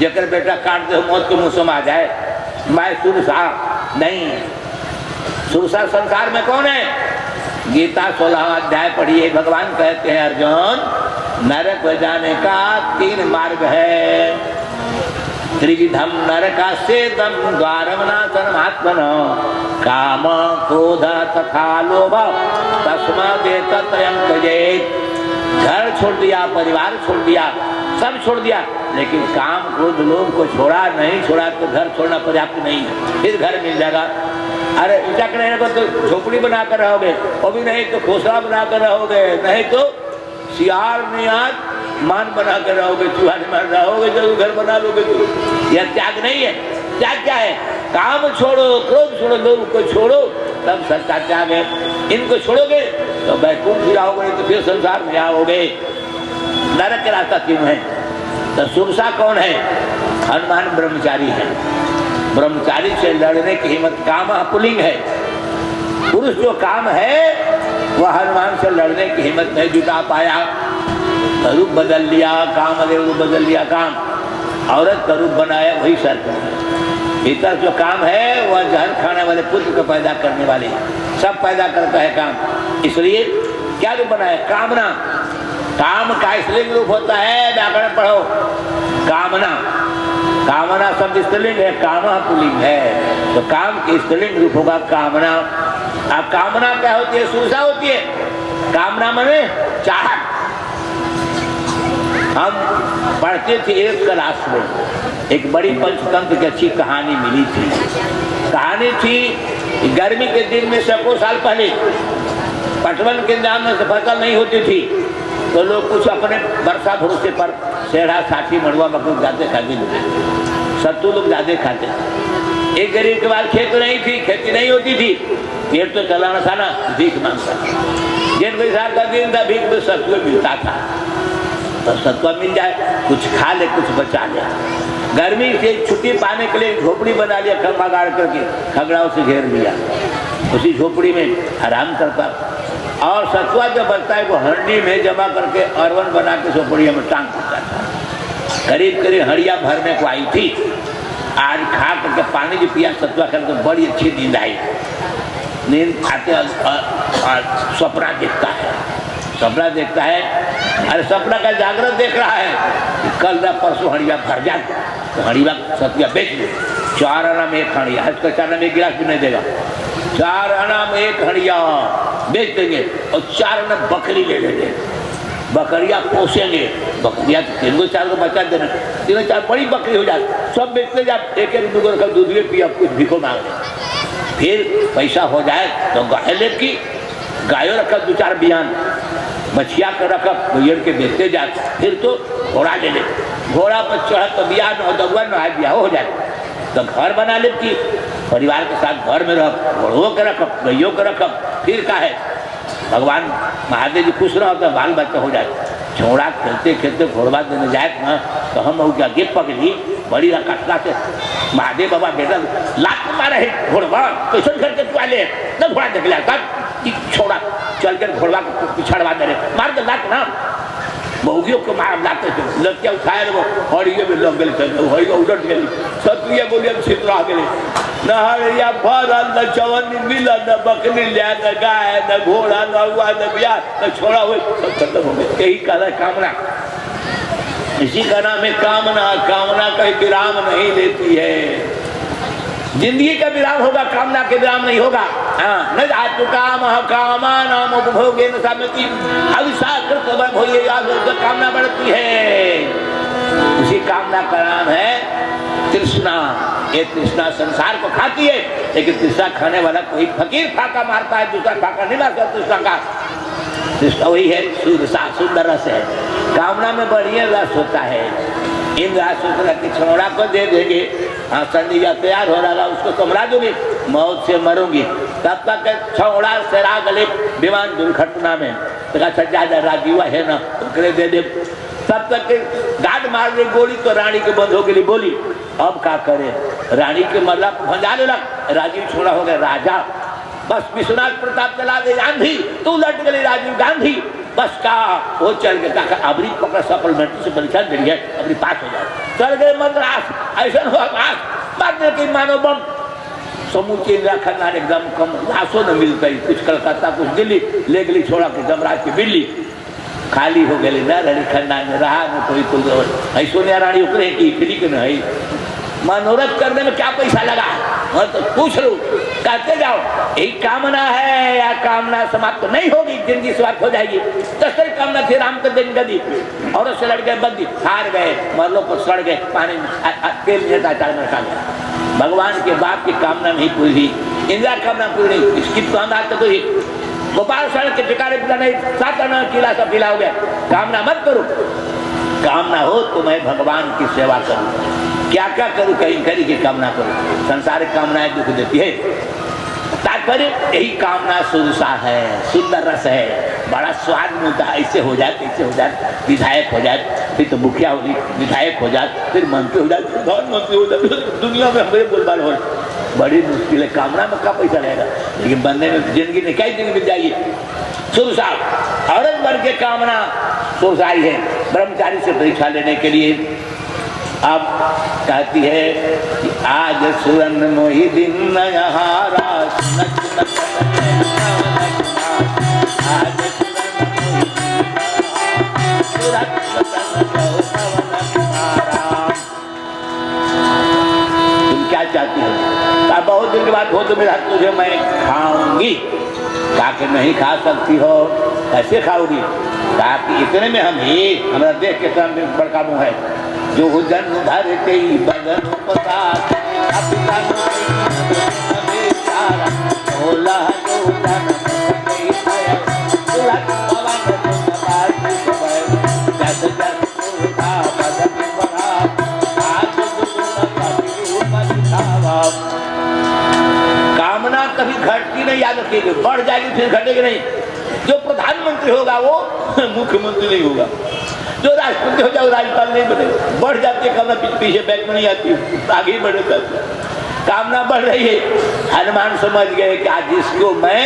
जेकर बेटा काट दे मौत के मुंह में आ जाए। मैं सुरसा नहीं। सुरसा संसार में कौन है? गीता 16वां अध्याय पढ़िए, भगवान कहते हैं अर्जुन, नरक में जाने का 3 मार्ग है। त्रिविधम नरकास्येदं द्वारमनाशनमात्मनो काम क्रोध तथा लोभ तस्मादेतत्रयं त्यजेत्। घर छोड़ दिया, परिवार छोड़ दिया, सब छोड़ दिया, लेकिन काम क्रोध लोभ को छोड़ा नहीं, छोड़ा तो घर छोड़ना पर्याप्त नहीं है। फिर घर मिल जाएगा। अरे ऊंचा करने को तो झोपड़ी बनाकर रहोगे, वो भी नहीं तो खोसला बनाकर रहोगे, नहीं तो सियार नियाद मान बना कर रहोगे, चूहा मार रहोगे, जो घर बना लोगे। तो यह त्याग नहीं है। त्याग क्या है? काम छोड़ो, क्रोध छोड़ो, लोभ को छोड़ो, तब सच्चा त्याग है। इनको छोड़ोगे तो बैकुंठ जाओगे, तो फिर संसार में आओगे। नरक के रास्ता 3 है। तो सुरसा कौन है? हनुमान ब्रह्मचारी है। ब्रह्मचारी से लड़ने की हिम्मत, काम पुल्लिंग है। पुरुष जो काम है वह हनुमान से लड़ने की हिम्मत नहीं जुटा पाया। रूप बदल लिया, काम रूप बदल लिया, काम औरत का रूप बनाया, वही सर्प। भीतर जो काम है वह जहर खाने वाले पुत्र को पैदा करने वाले, सब पैदा करता है काम। इसलिए क्या रूप बनाया? कामना। काम का स्त्रीलिंग रूप होता है, व्याकरण पढ़ो। कामना, कामना शब्द स्त्रीलिंग है, कामना पुल्लिंग है, तो काम की स्त्रीलिंग रूप होगा कामना। अब कामना क्या होती है? सुरसा होती है। कामना माने चाहत। हम पढ़ते थे एक क्लास में, एक बड़ी पंचतंत्र की अच्छी कहानी मिली थी। कहानी थी गर्मी के दिन में 100 साल पहले पटवन के नाम में फसल नहीं होती थी, तो लोग कुछ अपने वर्षा भरोसे पर सेढ़ा, साठी, मड़ुआ, मकई जाते खाते, सत्तू लोग ज्यादा खाते। एक गरीब के पास खेत नहीं थी, खेती नहीं होती थी, पेट तो चलाना था ना, भीख मांगता। जिन साल का दिन था, भीख में सत्तू मिलता था, तो सत्तू मिल जाए, कुछ खा ले, कुछ बचा ले। गर्मी से छुट्टी पाने के लिए झोपड़ी बना लिया, खंभा गाड़ करके खगड़ाओं से घेर लिया, उसी झोपड़ी में आराम करता। और सतुआ जो बचता है वो हंडी में जमा करके अरवन बना के झोपड़िया में टांग देता था। करीब करीब हड़िया भरने को आई थी। आज खा करके पानी जो पिया सतुआ करके बड़ी अच्छी नींद आई। नींद आते सपना देखता है, सपना देखता है। अरे सपना का जागृत देख रहा है कि कल ना परसों हड़िया भर जाए तो हड़िया सतिया बेच लो। 4 आना में 1 हड़िया, आज का 4 आना में 1 गिलास भी नहीं देगा। 4 आना में 1 हड़िया बेच देंगे और 4 आना बकरी ले लेंगे, बकरिया पोसेंगे। बकरिया तो 3-4 को बचा देना, 3-4 बड़ी बकरी हो जाए, सब बेचते जाए, 1-1 दूध रखा, दूध भी पिया, कुछ भिखो मांगे। फिर पैसा हो जाए तो गाय ले की, गायों रखा 2-4 बियान, बछिया कर रखा भैया के बेचते जाए। फिर तो घोड़ा ले ले, घोड़ा पर चढ़ा तो बिया न दगुआ न आए बिया हो जाए। तो घर बना ले की, परिवार के साथ घर में रख, घोड़ों के रख, गैयों के रख। फिर का है भगवान महादेव जी खुश रहो तो बाल बच्चा हो जाए। छोड़ा खेलते खेलते घोड़वा देने जाए ना तो हम हो गया गे पगली बड़ी रकटला से महादेव बाबा बेटा लात मारे है घोड़वा कैसे करके तू आले ना घोड़ा देख लिया छोड़ा चल कर घोड़वा को पिछड़वा दे रहे मार के लात ना बहुगियों को मार लाते थे लड़कियाँ उठाए वो हड़िए में लग गए हड़िया उलट गई सतुए बोलिए छिप रह गए न हड़िया भरल न चवनी मिला न बकरी लिया न गाय न घोड़ा न हुआ न बिया न छोड़ा हुए सब खत्म हो गए। यही कहना है कामना, इसी का नाम है कामना। कामना कहीं विराम नहीं लेती है, जिंदगी का विराम होगा, कामना के विराम नहीं होगा। हाँ न जातु काम कामा नाम उपभोगे न सामती अविसाकृत होइए कामना बढ़ती है। उसी कामना का नाम है तृष्णा। ये तृष्णा संसार को खाती है, लेकिन तृष्णा खाने वाला कोई फकीर फाका मारता है, दूसरा फाका नहीं मारता। तृष्णा का तृष्णा वही है सुंदर रस है। कामना में बढ़िया रस होता है। इन रस कि छोड़ा को दे देंगे, हाँ संधिया तैयार हो रहा उसको संभला दूंगी, मौत से मरूंगी। तब तक छोड़ा सेरा गले विमान दुर्घटना में राजीवा है ना उकरे दे दे। तब तक गार्ड मार दे गोली तो रानी के बंद हो गई बोली। अब क्या करे, रानी के मतलब भंजा लेना, राजीव छोड़ा हो गया राजा। बस विश्वनाथ प्रताप चला दे गांधी, तू लट गई राजीव गांधी। बस का वो चल गया अबरी पकड़ सप्लीमेंट्री से परीक्षा दे गया अबरी पास हो जाए। चल गए मद्रास, ऐसा हुआ मारने की मानो बम समूचे इंदिरा खानदान एकदम कम लाशों न मिलता ही, कुछ कलकत्ता कुछ दिल्ली ले गई छोड़ा के जमराज की बिल्ली खाली हो गई न रानी खानदान में रहा न कोई कुल सोनिया रानी उकरे की फिरी के नहीं। मनोरथ करने में क्या पैसा लगा, मैं तो पूछ लू कहते जाओ। यही कामना है या कामना समाप्त नहीं होगी, जिंदगी समाप्त हो जाएगी। दसरी कामना थी राम के दिन गदी और से लड़ गए बंदी हार गए मरलो पर सड़ गए पानी में तेल में डाल में रखा गया। भगवान के बाप की कामना नहीं पूरी हुई, इंदिरा कामना पूरी नहीं, इसकी कामना तो कोई गोपाल सड़क के ठिकाने पिला नहीं 7 आना किला सब पिला हो गया। कामना मत करो, कामना हो तो मैं भगवान की सेवा करूँ। क्या क्या करूँ कहीं करी की कामना करूँ, संसारिक कामनाएं दुख देती है। तात्पर्य यही कामना सुरसा है, सुंदर रस है, बड़ा स्वाद मिलता है। ऐसे हो जाए कैसे हो जाए, विधायक हो जाए, फिर तो मुखिया होगी, विधायक हो जाए, फिर मंत्री हो जाए, फिर प्रधानमंत्री हो जाए, दुनिया में हमारे बोलबाल हो। बड़ी मुश्किल है, कामना में क्या पैसा लगेगा, लेकिन बनने में जिंदगी में कई दिन मिल जाएगी। सुरसा औरत बन के कामना सुरसाई है ब्रह्मचारी से परीक्षा लेने के लिए। अब कहती है कि आज सुरन मोहि दिन नयहारा तुम क्या चाहती हो? बहुत दिन के बाद हो तो मेरा तुझे मैं खाऊंगी। कहा कि नहीं खा सकती हो, कैसे खाओगी? कहा कि इतने में हम ही हमारा देख के सामने बड़का मुँह है, जो जन धरते ही बदन पसार कामना कभी घटती नहीं, याद रखिएगा, बढ़ जाएगी फिर घटेगी नहीं। जो प्रधानमंत्री होगा वो मुख्यमंत्री नहीं होगा, जो राष्ट्रपति हो जाए राज्यपाल नहीं बनेगा। बढ़ जाती है कामना, पीछे बैक में नहीं आती, आगे ही बढ़ जाती है। कामना बढ़ रही है। हनुमान समझ गए कि आज जिसको मैं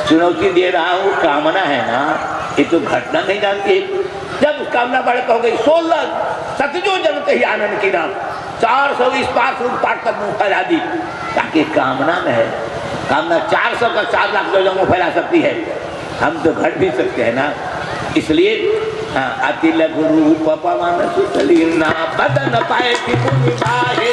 चुनौती दे रहा हूँ कामना है ना, ये तो घटना नहीं जानती है। जब कामना बढ़ हो गई 16 सतजो जनते ही आनंद की नाम 420 पार तक मुँह फैला दी, ताकि कामना में है। कामना 400 का 4 लाख लोगों को फैला सकती है, हम तो घट भी सकते हैं ना। इसलिए अतिल गुरु पवन सुतलीना बदन पाए त्रिपुनि बाहे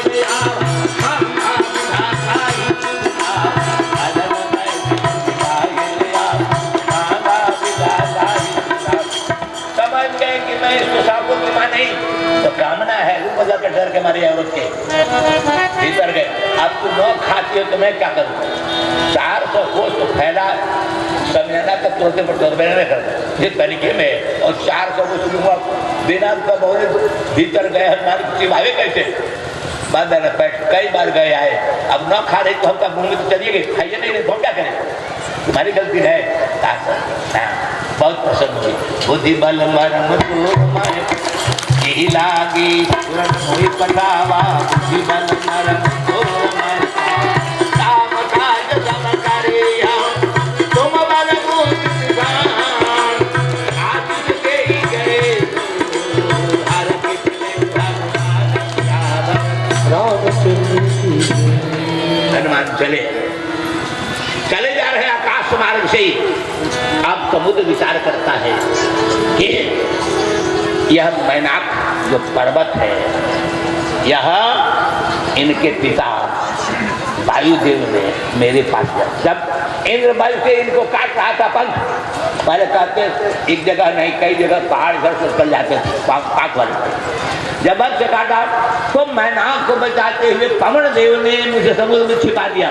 समझ गए कि मैं इसको साबुत की मां नहीं, तो कामना है रूप के डर के मारे औरत के भीतर गए। अब तुम लोग खाती हो तो मैं क्या करूँ? 400 कोस तो फैला समझना तो तोड़ते पर तोड़ नहीं करता इस तरीके में, और 400 को सुनूंगा बिना का बहुत भीतर गए हनुमान चिबावे कैसे बांधा न बैठ कई बार गए आए। अब न खा रही तो हम तक मुंह में तो चलिए गए, खाइए नहीं तो क्या करें, तुम्हारी गलती है। बहुत प्रसन्न हुई बुद्धि बल मरम यही लागी हुई पटावा बुद्धि बल मरम काम काज सब करिया तुम बल आदित्य के ही गए हर हनुमान चले जा रहे आकाश मार्ग से ही। अब समुद्र विचार करता है कि यह मैनाक जो पर्वत है, यह इनके पिता वायुदेव ने मेरे पास दिया। जब इंद्र बल से इनको काट रहा था पंख, पहले कहते एक जगह नहीं कई जगह पहाड़ घर से चल जाते थे पाक वाले। जब बल से काटा तो मैनाक को बचाते हुए पवन देव ने मुझे समुद्र में छिपा दिया,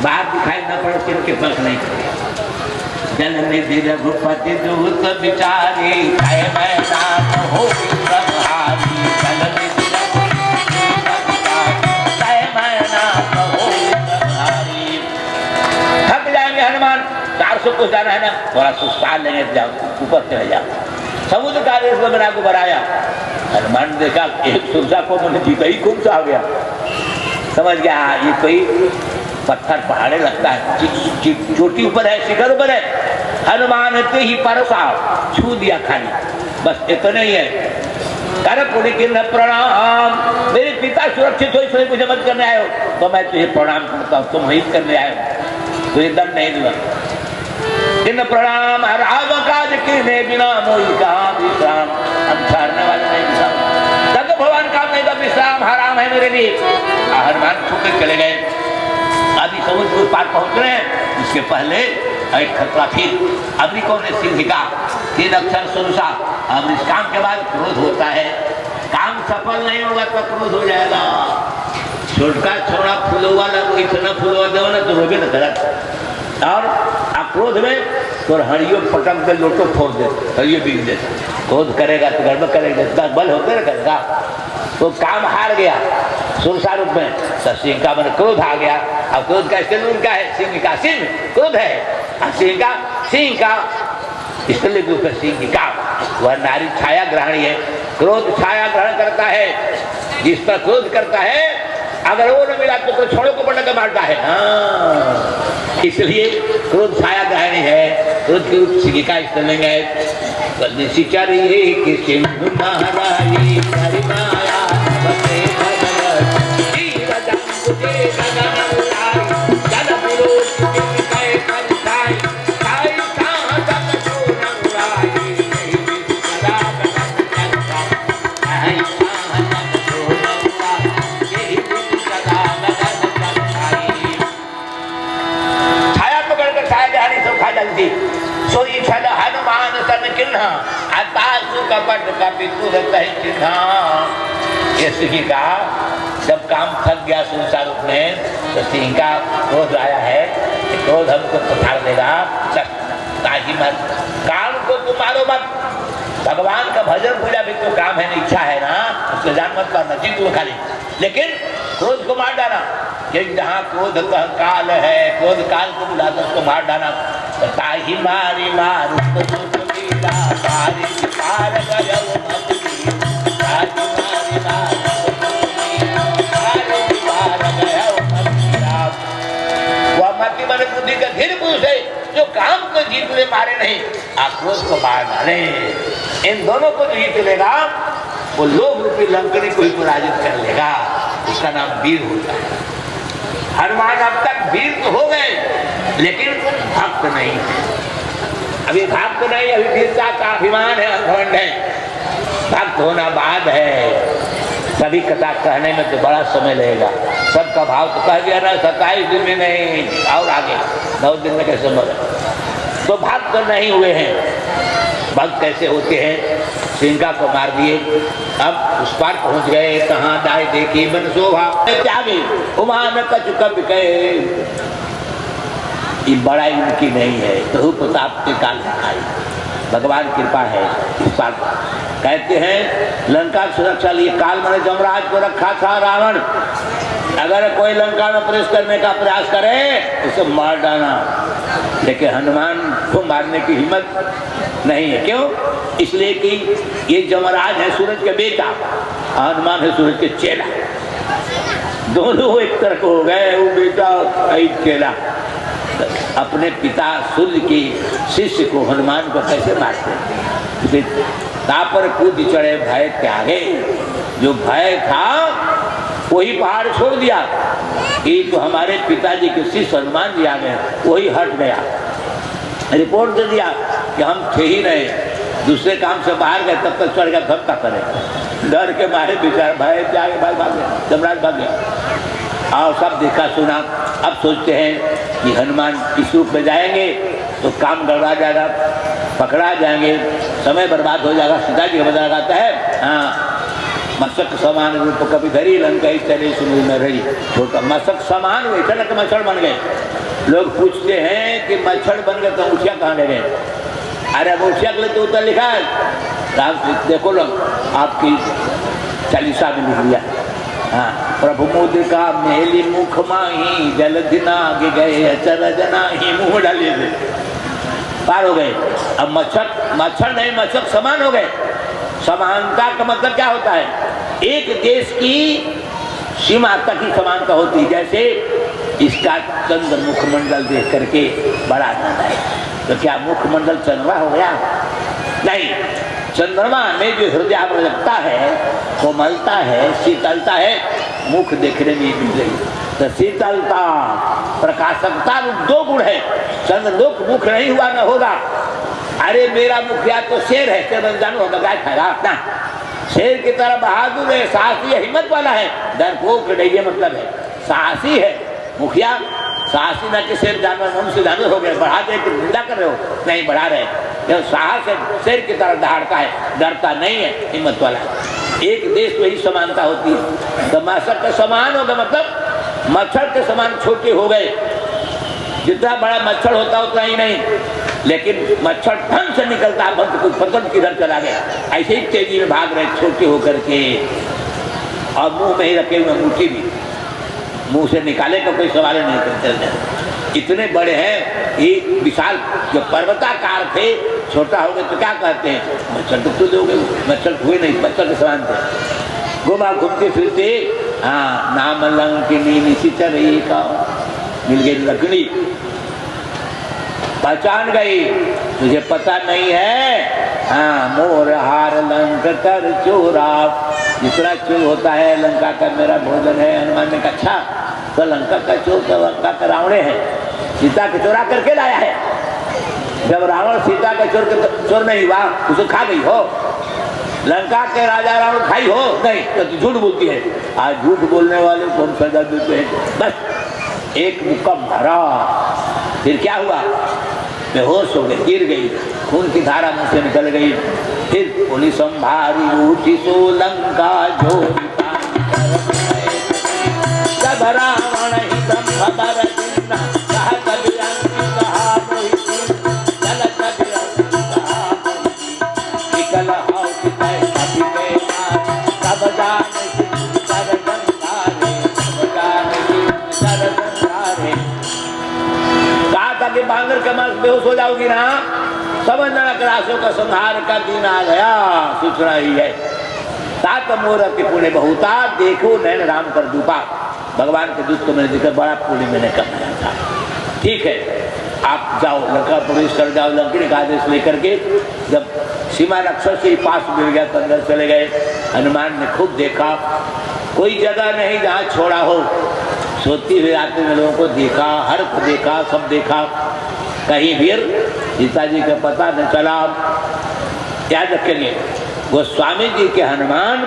बाहर दिखाई न पड़े कि इनके पंख नहीं करे। जल निधि रघुपति दूत बिचारी है मैनाक हो संहारी, जल निधि थक जाएंगे हनुमान, 400 को जाना है ना, थोड़ा सुस्ता लेंगे, जाओ ऊपर चले जाओ। समुद्र का रेस में बना को बनाया। हनुमान देखा एक सुरसा को मैंने जीता ही खूब सा आ गया, समझ गया ये कोई पत्थर पहाड़े लगता है, चोटी ऊपर है, शिखर ऊपर है। हनुमान ते ही परसा छू दिया खाली, बस इतना ही है। कर पुण्य की न प्रणाम, मेरे पिता सुरक्षित हो इसलिए मुझे मत करने आए हो, तो मैं तुझे प्रणाम करता हूँ, तुम वही करने आए हो, तुझे दंड नहीं दूंगा। इन प्रणाम राम काज के बिना मोई का विश्राम, हम छाड़ने वाले नहीं विश्राम, तब भगवान काम नहीं था विश्राम हराम है मेरे लिए। हनुमान छूटे चले गए। अभी समुद्र के पार पहुंच रहे हैं, इसके पहले एक खतरा फिर। अभी कौन है? सिंह का 3 अक्षर सुरसा। अब इस काम के बाद क्रोध होता है, काम सफल नहीं होगा तो क्रोध हो जाएगा। छोटका छोड़ा फूलो वाला कोई इतना फूलो दो ना तो रोबे न करत, और क्रोध में तो हरियो पटक दे, लोटो फोड़ दे, हरियो बीग दे। क्रोध करेगा तो गड़बड़ करेगा, जितना बल होते ना करेगा। तो काम हार गया सुरसा रूप में, तो सिंह का मन क्रोध आ गया। अब क्रोध का स्त्रीलिंग उनका है, सिंह का सिंह क्रोध है, सिंह का स्त्रीलिंग रूप है सिंह का। वह नारी छाया ग्रहणी है, क्रोध छाया ग्रहण करता है। जिस पर क्रोध करता है अगर वो न मिला तो छोड़ो को पटक मारता है। हाँ, इसलिए क्रोध छाया ग्रहणी है, क्रोध के रूप सिंह का स्त्रीलिंग है। हनुमान सन किन्हा अतासु कपट कपितुर कहि चिन्हा। ये सिंह का जब काम थक गया सुरसा रूप में, तो सिंह का क्रोध आया है, क्रोध हमको पछाड़ देगा, ताकि मत काम को तुम मारो मत। भगवान का भजन पूजा भी तो काम है ना, इच्छा है ना, उसको जान मत करना, जीत लो खाली, लेकिन क्रोध को मार डाला। जहाँ क्रोध काल है, क्रोध काल को बुलाता उसको मार डाला। ताही मारी मारू वह मति मन बुद्धि का धीर पुरुष है, जो काम को जीत ले मारे नहीं, आक्रोश को मार डाले। इन दोनों को जो जीत लेगा वो लोभ रूपी लंकनी को ही पराजित कर लेगा, उसका नाम वीर होता है। हनुमान अब तक वीर तो हो गए लेकिन भक्त नहीं है। अभी भक्त नहीं, अभी वीरता का अभिमान है, घमंड है। भक्त होना बाद है। सभी कथा कहने में तो बड़ा समय लगेगा। सबका भाव तो कह दिया ना, 27 दिन में नहीं, और आगे 9 दिन में कैसे संभव है। तो भक्त नहीं हुए हैं। भक्त कैसे होते हैं? सिंगा को मार दिए, अब उस पार पहुंच गए। कहाँ दाई देखी मन शोभा त्यागी, उमा न कछु कब कहे। ये बड़ाई उनकी नहीं है, प्रभु प्रताप के काल आई, भगवान कृपा है। इस बात कहते हैं लंका की सुरक्षा लिए काल मैंने जमराज को रखा था रावण। अगर कोई लंका में प्रवेश करने का प्रयास करे उसे मार डालना, लेकिन हनुमान को मारने की हिम्मत नहीं है। क्यों? इसलिए कि ये जमराज है सूरज के बेटा, हनुमान है सूरज के चेला। दोनों एक तरफ हो गए, वो बेटा एक चेला। अपने पिता सूर्य के शिष्य को हनुमान को कैसे मारते? पर कूद चढ़े भय त्यागे। जो भय था वही पहाड़ छोड़ दिया। ये तो हमारे पिताजी के शिष्य हनुमान जी आ गए, वही हट गया। रिपोर्ट दे दिया कि हम थे ही नहीं, दूसरे काम से बाहर गए, तब तक चढ़ गया। धम का करें, डर के मारे बेचारा भय त्यागे भाई भाग गया, जमराज भाग गया। और सब देखा सुना। अब सोचते हैं कि हनुमान इस रूप में जाएंगे तो काम गड़बड़ा जाएगा, पकड़ा जाएंगे, समय बर्बाद हो जाएगा। सीता जी का बदला लगाता है, हाँ मशक समान रूप कभी धरी लंका इस तरह सुनी न रही। छोटा मशक समान हुए, चलक मच्छर बन गए। लोग पूछते हैं कि मच्छर बन गए तो मुखिया कहाँ ले गए? अरे मुखिया के लिए तो उत्तर लिखा है, राम देखो लोग आपकी चालीसा में लिख दिया। हाँ, प्रभु मुद्रिका मेली मुख माही जलधि नाग गए अचरज नाही मुँह डाले पार हो गए। अब मच्छर नहीं, मच्छर समान हो गए। समानता का मतलब क्या होता है? एक देश की सीमा तक ही समानता होती है। जैसे इसका चंद्र मुखमंडल देख करके बड़ा जाना है, तो क्या मुखमंडल चंद्रमा हो गया? नहीं, चंद्रमा में जो हृदय लगता है, कोमलता है, शीतलता है, मुख देखने में मिल रही। तो शीतलता, प्रकाशकता दो गुण है। चंद्रलोक मुख नहीं हुआ न होगा। अरे मेरा मुखिया तो शेर है, शेर बन जानू होगा, गाय खाएगा अपना। शेर की तरह बहादुर है, साहसी है, हिम्मत वाला है। डरपोक नहीं, ये मतलब है साहसी है मुखिया। साहसी न कि शेर जानवर, मनुष्य जानवर हो गए, बढ़ा दे कि निंदा कर रहे हो? नहीं, बढ़ा रहे। जब साहस है, शेर की तरह दहाड़ता है, डरता नहीं है, हिम्मत वाला है। एक देश में ही समानता होती है। तो मच्छर के समान हो गए, मतलब मच्छर के समान छोटे हो गए। जितना बड़ा मच्छर होता उतना ही नहीं, लेकिन मच्छर ढंग से निकलता है, कुछ पतन किधर चला गया। ऐसे ही तेजी में भाग रहे छोटे होकर के, और मुंह में ही रखे हुए अंगूठी भी, मुंह से निकाले का कोई सवाल नहीं करते। इतने बड़े हैं कि विशाल जो पर्वताकार थे, छोटा हो गए तो क्या कहते हैं? मच्छर तो खुद हो गए, मच्छर हुए नहीं, मच्छर के समान थे। घुमा घूमते फिरते, हाँ नाम लंकिनी निशिचर का मिल गई लकड़ी, पहचान गई। तुझे पता नहीं है, हाँ मोर हार लंक कर चोरा। जितना चोर होता है लंका का मेरा भोजन है। हनुमान ने कहा अच्छा, तो लंका का चोर तो लंका का रावणे है, सीता के चोरा करके लाया है। जब रावण सीता का चोर नहीं हुआ, उसे खा गई हो। लंका के राजा रावण खाई हो नहीं, तो तू झूठ बोलती है। आज झूठ बोलने वाले को हम सजा देते हैं। बस एक मुक्का मारा, फिर क्या हुआ? बेहोश हो गई, गिर गई, खून की धारा मुंह से निकल गई। फिर पुलिस संभारी उठी सो लंका झोरी जब रावण ही खबर कहा कभी कहा चल निकल आओ सब जान कि बांदर के मांस बेहोश हो जाओगी ना, समझना राशों का संहार का दिन आ गया। सूचना ही है तात मोरति पुण्य बहुता, देखो नैन राम कर दूपा। भगवान के दूत को मैंने देखा, बड़ा पुण्य मैंने कमाया था। ठीक है, आप जाओ लंका प्रवेश कर जाओ। लंकिनी का आदेश लेकर के जब सीमा रक्षक से पास मिल गया तो अंदर चले गए। हनुमान ने खूब देखा, कोई जगह नहीं जहाँ छोड़ा हो। सोती हुई रात्रि में लोगों को देखा, हर्ष देखा, सब देखा, कहीं फिर सीता जी का पता न चला। याद रखेंगे, गोस्वामी जी के हनुमान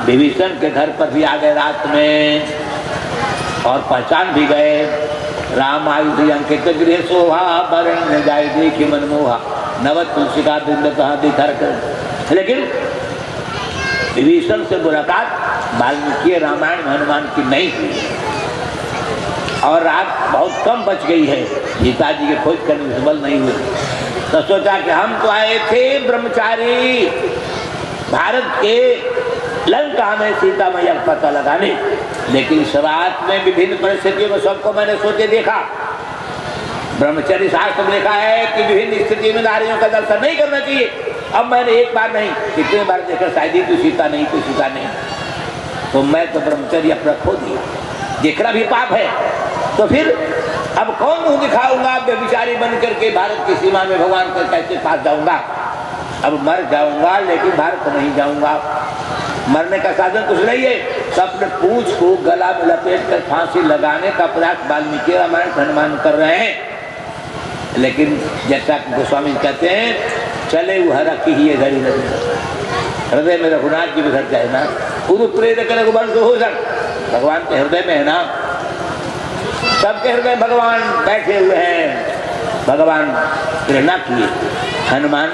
विभीषण के घर पर भी आ गए रात में और पहचान भी गए। राम आयुधि अंकित गृह शोभा वरण जाय देखी मनमोहा नव तुलसी का बिंद कहा दिखर कर। लेकिन विभीषण से मुलाकात वाल्मीकि रामायण में हनुमान की नहीं हुई और रात बहुत कम बच गई है, सीता जी की खोज करने में सफल नहीं हुए। तो सोचा कि हम तो आए थे ब्रह्मचारी भारत के लंका में सीता मैया का पता लगाने, लेकिन इस रात में विभिन्न परिस्थितियों में सबको मैंने सोचे देखा। ब्रह्मचर्य शास्त्र में लिखा है कि विभिन्न स्थिति में नारियों का दर्शन नहीं करना चाहिए। अब मैंने एक बार नहीं कितने बार देखा, शायद ही तो सीता नहीं, तो सीता नहीं, तो मैं तो ब्रह्मचर्य अपना खो दिया। देखना भी पाप है, तो फिर अब कौन मुंह दिखाऊंगा व्यभिचारी बन करके भारत की सीमा में भगवान के कैसे पास जाऊंगा। अब मर जाऊंगा लेकिन भारत नहीं जाऊंगा। मरने का साधन कुछ नहीं है, तो अपने पूंछ को गला में लपेट कर फांसी लगाने का प्रयास वाल्मीकि रामायण हनुमान कर रहे हैं। लेकिन जैसा गोस्वामी कहते हैं, चले वो हरा की ही घड़ी लगे हृदय में रघुनाथ जी भी घर जाए ना, गुरु प्रेरक रघुवंश हो सक भगवान के हृदय में है ना, सबके हृदय भगवान बैठे हुए हैं। भगवान प्रेरणा किए, हनुमान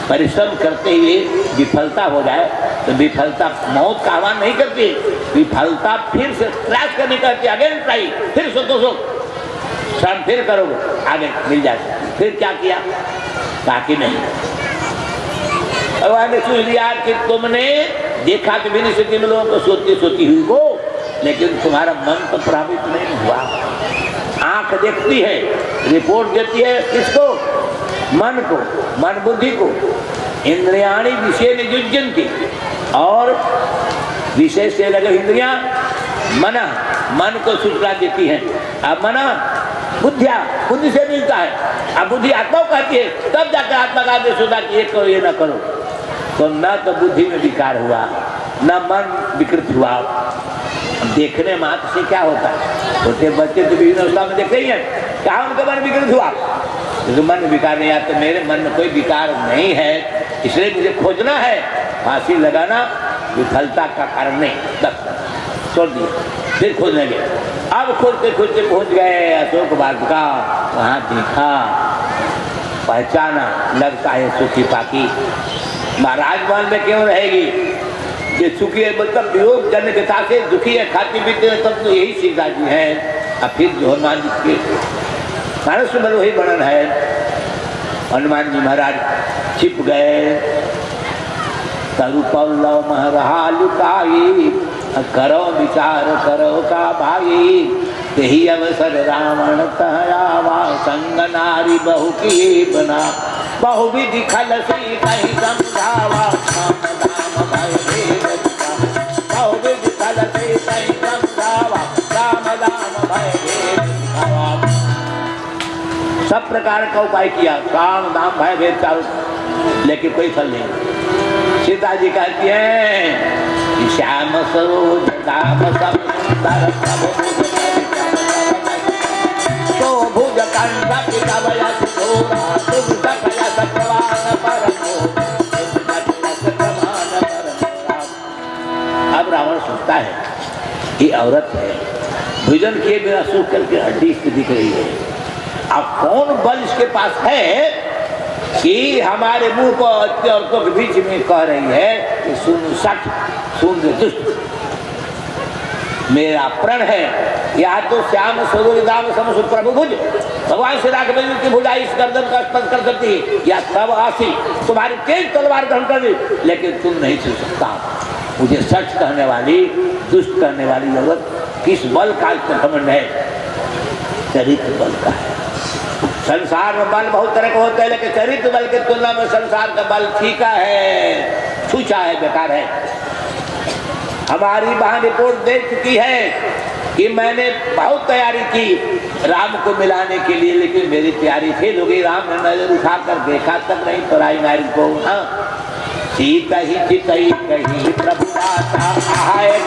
परिश्रम करते हुए विफलता हो जाए तो विफलता मौत का आह्वान नहीं करती, विफलता फिर से प्रयास करने करती, अगेन ट्राई, फिर सोचो श्रम फिर करोगे आगे मिल जाए। फिर क्या किया, ताकि नहीं भगवान ने सोच लिया कि तुमने देखा कि विभिन्न स्थिति में लोगों को सोती सोती हुई को, लेकिन तुम्हारा मन तो प्रभावित नहीं हुआ। आंख देखती है, रिपोर्ट देती है किसको, मन को, मन बुद्धि को। इंद्रियाणी विषय निजुज्यन्ति, और विषय से लगे इंद्रियां मना, मन को सूचना देती है। अब मना बुद्धिया, बुद्धि से मिलता है। अब बुद्धि आत्मा को कहती है, तब जाकर आत्मा का आदेश होता कि ये करो ये ना करो। तो न तो बुद्धि में विकार हुआ, न मन विकृत हुआ। देखने मात्र से क्या होता है, छोटे बच्चे तो विभिन्न अवस्था में देखते ही हैं, कहा उनका मन विकृत हुआ, तो मन विकार नहीं आता। मेरे मन में कोई विकार नहीं है, इसलिए मुझे खोजना है, फांसी लगाना विफलता का कारण नहीं, बस छोड़ दिए। फिर खोजने गए, अब खोजते खोजते पहुंच गए अशोक वाटिका। वहाँ देखा, पहचाना, लगता है सुखी पाकी महाराज महल में क्यों रहेगी, ये सुखी है मतलब वियोग जन्यता से दुखी है, खाती पीते हैं, तब तो यही सीता जी है। अब फिर जो हनुमान जी के मानस में वही वर्णन है। हनुमान जी महाराज छिप गए, तरु पल्लव महरहा लुकाई, करो विचार करो का भाई, यही अवसर रावण तहयावा, संग नारी बहु की बना, बहु विधि खल सी कहीं समझावा, राम राम भय भेदता, बहु विधि खल सी कहीं समझावा, राम राम भय भेदता। सब प्रकार का उपाय किया, राम नाम भय भेद चालू, लेकिन कोई फल नहीं। सीता जी कहती है, श्याम सरोज दाम सब सुंदर तो भुज कंठ पितव यश घोरा, तुम सकल सप्रवान परमो। अब रावण सोचता है ये औरत है, भोजन किए बिना सूख करके हड्डी इसकी दिख रही है। अब कौन बल इसके पास है कि हमारे मुंह को औरतों के बीच में कह रही है कि सुन सठ सुन दुष्ट, मेरा प्रण है या तो श्याम स्वरूप दाम समसु प्रभु भुज, भगवान श्री राघवेंद्र की भुजा इस गर्दन का स्पर्श कर सकती है, या तब आसी तुम्हारी तेज तलवार ग्रहण कर दी, लेकिन तुम नहीं छू सकता। मुझे सच कहने वाली, दुष्ट कहने वाली औरत किस बल का घमंड है, चरित्र बल का है। संसार में बल बहुत तरह के होते हैं, लेकिन चरित्र बल की तुलना में संसार का बल फीका है, छूछा है, बेकार है। हमारी वहां रिपोर्ट दे चुकी है कि मैंने बहुत तैयारी की राम को मिलाने के लिए, लेकिन मेरी तैयारी फेल हो गई। राम ने नजर उठाकर देखा तक नहीं पराई नारी को। हाँ, सीता ही चित ही कही प्रभु दाता आए